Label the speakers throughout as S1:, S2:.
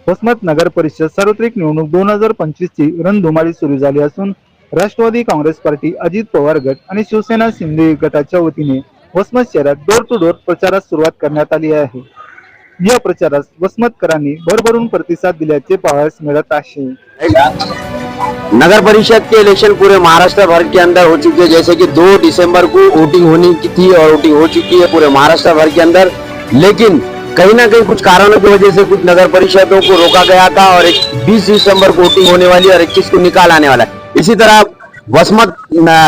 S1: वसमत नगर परिषद सार्वत्रिक निवडणूक 2025 ची रणधुमाळी सुरू झाली असून राष्ट्रवादी काँग्रेस पार्टी, अजित पवार गट आणि शिवसेना शिंदे गटाच्या वतीने वसमत शहरात डोर टू डोर प्रचारास सुरुवात करण्यात आली आहे। या प्रचारास वसमतकरांनी भरभरून प्रतिसाद दिल्याचे पाहायला मिळत आहे।
S2: नगर परिषद के इलेक्शन पूरे महाराष्ट्र भर के अंदर हो चुके हैं, जैसे कि 2 दिसंबर को वोटिंग होनी थी और वोटिंग हो चुकी है पूरे महाराष्ट्र भर के अंदर। लेकिन कहीं ना कहीं कुछ कारणों की वजह से कुछ नगर परिषदों को रोका गया था और 20 दिसंबर को वोटिंग होने वाली और 21 को निकाल आने वाला है। इसी तरह वसमत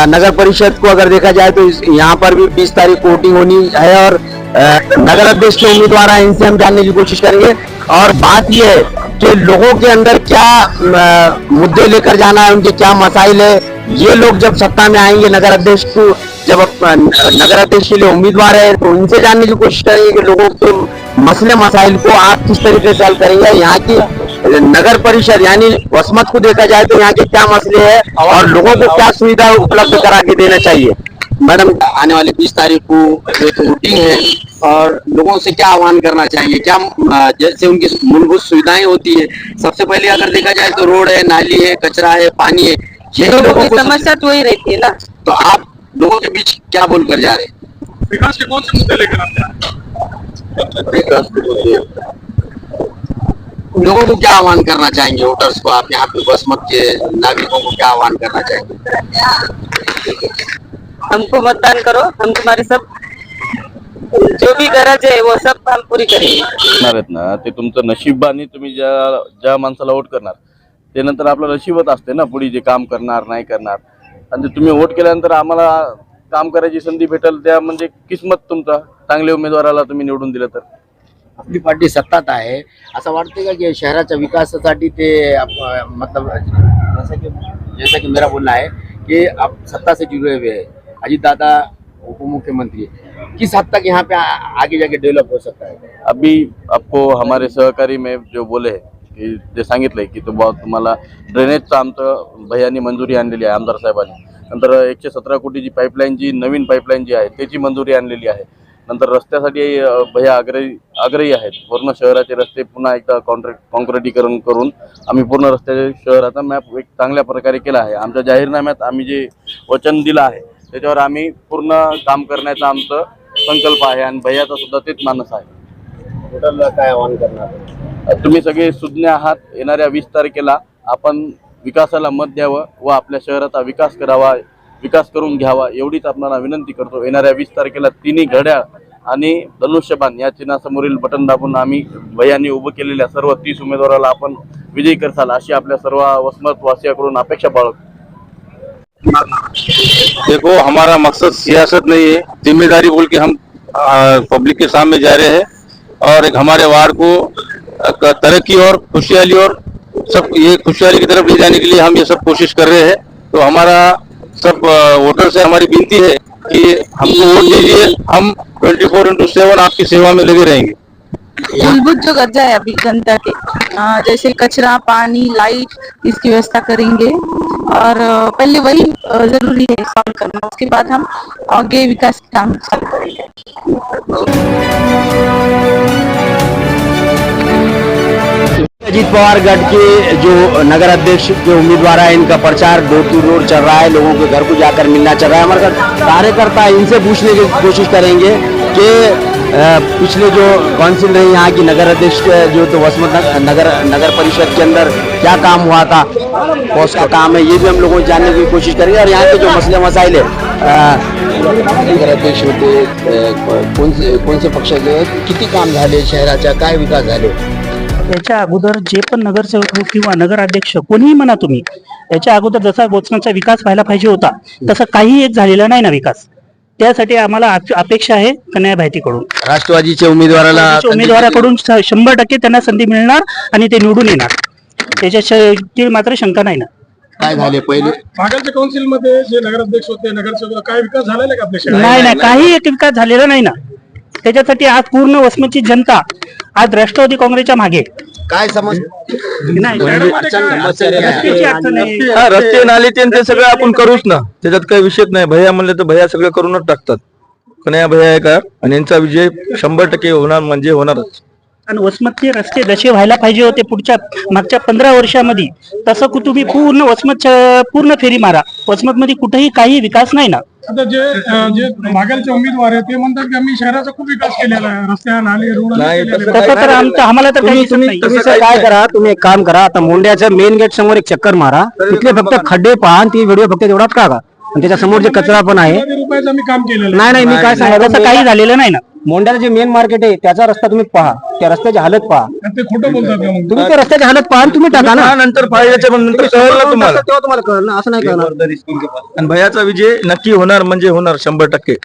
S2: नगर परिषद को अगर देखा जाए तो यहाँ पर भी 20 तारीख को वोटिंग होनी है और नगर अध्यक्ष के उम्मीदवार हैं, इनसे हम जानने की कोशिश करेंगे। और बात यह है कि लोगों के अंदर क्या मुद्दे लेकर जाना है, उनके क्या मसाइल है, ये लोग जब सत्ता में आएंगे, नगर अध्यक्ष को जब नगर अध्यक्ष के लिए उम्मीदवार है तो उनसे जानने की कोशिश करेंगे कि लोगों के मसले मसाइल को आप किस तरीके से हल करेंगे। यहाँ की नगर परिषद यानी वसमत को देखा जाए तो यहाँ के क्या मसले हैं और लोगों को क्या सुविधा उपलब्ध करा के देना चाहिए। मैडम, आने वाली 20 तारीख को जो वोटिंग है और लोगों से क्या आह्वान करना चाहिए, क्या जैसे उनकी मूलभूत सुविधाएं होती है, सबसे पहले अगर देखा जाए तो रोड है, नाली है, कचरा है, पानी है, ये लोगों की समस्या तो वही रहती है ना। तो आप लोगों के बीच क्या बोलकर जा रहे हैं?
S3: विकास के कौन से मुद्दे लेकर आते हैं?
S2: विकास के मुद्दे लोगों को क्या आह्वान करना चाहेंगे, वोटर्स को, आप यहाँ पे वसमत के नागरिकों को क्या आह्वान करना चाहेंगे?
S4: हमको मतदान करो, हम तुम्हारे सब जो भी गरज आहे वो सब हम पूरी करेंगे
S5: ना। ते तुमचं नशीब आणि तुम्ही ज्या माणसाला वोट करणार ते नंतर आपलं नशीबच असते ना, पुढे जे काम करणार नाही करणार। आणि तुम्ही वोट केल्यानंतर आम्हाला काम करायची संधी भेटेल, त्या म्हणजे किस्मत तुमचा, चांगल्या उमेदवाराला तुम्ही निवडून दिलं तर।
S2: आपली पार्टी सत्तात आहे, असं वाटतं का की शहराच्या विकासासाठी ते मतलब जैसा कि मेरा बोलना है कि आप सत्ता से जुड़े हुए हैं, अजित दादा उप मुख्यमंत्री, किस हद तक यहाँ पे आगे जाके डेवलप हो सकता है?
S5: अभी आपको हमारे सहकारी में जो बोले है की जे सांगितलंय की तुम्हाला ड्रेनेजचं आमचं भैयानी मंजुरी आणलेली आहे, आमदार साहेबांनी। नंतर 117 कोटीची पाईपलाईन, जी नवीन पाईपलाईन जी आहे त्याची मंजुरी आणलेली आहे। नंतर रस्त्यासाठी भैया आग्रही आहेत, पूर्ण शहराचे रस्ते पुन्हा एकदा कॉन्क्रिटीकरण करून आम्ही पूर्ण रस्त्याच्या शहराचा मॅप एक चांगल्या प्रकारे केला आहे। आमच्या जाहीरनाम्यात आम्ही जे वचन दिलं आहे त्याच्यावर आम्ही पूर्ण काम करण्याचा आमचं संकल्प आहे आणि भैयाचा सुद्धा तेच मानस आहे।
S2: वोटरला काय आवाहन करणार?
S5: तुम्ही सगळे सुज्ञ आहात, येणाऱ्या 20 तारखेला आपण विकासाला मत द्यावं व आपल्या शहराचा विकास करावा, विकास करून घ्यावा एवढीच आपल्याला विनंती करतो। येणाऱ्या 20 तारखेला तिन्ही घड्याळ आणि धनुष्यबाण या चिन्हासमोरील बटन दाबून आम्ही भैयांनी उभं केलेल्या सर्व 30 उमेदवाराला आपण विजयी करसाल अशी आपल्या सर्व वसमत वासियाकडून अपेक्षा बाळगतो।
S3: देखो, हमारा मकसद सियासत नहीं है, जिम्मेदारी बोल के हम पब्लिक के सामने जा रहे हैं और एक हमारे वार्ड को तरक्की और खुशहाली और सब ये खुशहाली की तरफ ले जाने के लिए हम ये सब कोशिश कर रहे हैं। तो हमारा सब वोटर से हमारी विनती है कि हमको वोट दीजिए, हम 24/7 आपकी सेवा में लगे रहेंगे।
S4: मूलभूत जो गरजा है अभी जनता के, जैसे कचरा, पानी, लाइट, इसकी व्यवस्था करेंगे और पहले वही जरूरी है सॉल्व करना, उसके बाद हम आगे विकास काम चालू करेंगे।
S2: अजित पवार गट के जो नगर अध्यक्ष के उम्मीदवार है, इनका प्रचार डोर टू डोर चल रहा है, लोगों के घर को जाकर मिलना चल रहा है। हमारे कार्यकर्ता इनसे पूछने की कोशिश करेंगे कि पिछले जो काउंसिल रही यहाँ की नगर अध्यक्ष जो तो वसमत नगर परिषद के अंदर क्या काम हुआ था, कौन का काम है, ये भी हम लोगों को जानने की कोशिश करेंगे। और यहाँ के जो मसले मसाइल है, नगर अध्यक्ष होते कोणते पक्षाचे, किती काम झाले शहराच्या, काय विकास झाले?
S6: याच्या अगोदर जे पण नगरसेवक किंवा नगराध्यक्ष कोणीही म्हणा तुम्ही, याच्या अगोदर जसा वसमतचा विकास व्हायला पाहिजे होता तसा काही एक झालेला नाही ना विकास। त्यासाठी आम्हाला अपेक्षा आहे कन्या भाईतीकडून,
S2: राष्ट्रवादीच्या उमेदवाराकडून
S6: 100% त्यांना संधी मिळणार आणि ते निवडून येणार, त्याच्याची मात्र शंका नाही ना।
S2: काय झाले पहिले
S3: मागच्या काउन्सिल मध्ये जे नगराध्यक्ष होते, नगरसेवक, काय विकास झालेला का आपल्या शहरात?
S6: नाही, काही एक विकास झालेला नाही ना। त्याच्यासाठी आज पूर्ण वसमतची जनता आज राष्ट्रवादी काँग्रेसच्या मागे।
S2: काय समस्या?
S7: रस्ते नाले ते सगळं आपण करूच ना, त्याच्यात काही विषय नाही। भैया म्हणले तर भैया सगळं करूनच टाकतात, कन्हैया भैया आहे का, आणि यांचा विजय 100% होणार म्हणजे होणारच।
S6: आणि वसमतचे रस्ते जसे व्हायला पाहिजे होते मागच्या 15 वर्षामध्ये, तसं तुम्ही पूर्ण वसमत पूर्ण फेरी मारा, वसमत मध्ये कुठेही काही विकास नाही ना.
S8: आता जे मागेलचे उमेदवार आहे ते म्हणतात की आम्ही शहराचा खूप विकास केलेला आहे, रस्त्या नाले रोड
S6: तसं तर आम्हाला तर काही दिसत नाही.
S9: तुम्ही सर काय करा, तुम्ही एक काम करा, आता मोंड्याच्या मेन गेट समोर एक चक्कर मारा, तिथले फक्त खड्डे पहा आणि ती व्हिडिओ फक्त तेवढा टाका, आणि त्याच्या समोर जे कचरा पण आहे.
S8: रुपयाचं आम्ही काम केलेलं
S9: नाही नाही, मी काय सांगायचं,
S6: तसं काही झालेलं नाही ना.
S9: मोंड्याचं जे मेन मार्केट आहे त्याचा रस्ता तुम्ही पहा, त्या रस्त्याची हालत पहा,
S8: आहे. ते खोटं बोलतात का मग?
S9: तुम्ही त्या रस्त्याची हालत पहा आणि तुम्ही टाका ना.
S7: नंतर फायद्याच्या नंतर कळलं ना तुम्हाला.
S9: तेव्हा तुम्हाला कळलं ना, असं नाही कळणार.
S7: आणि भैयाचा विजय नक्की होणार म्हणजे होणार 100%.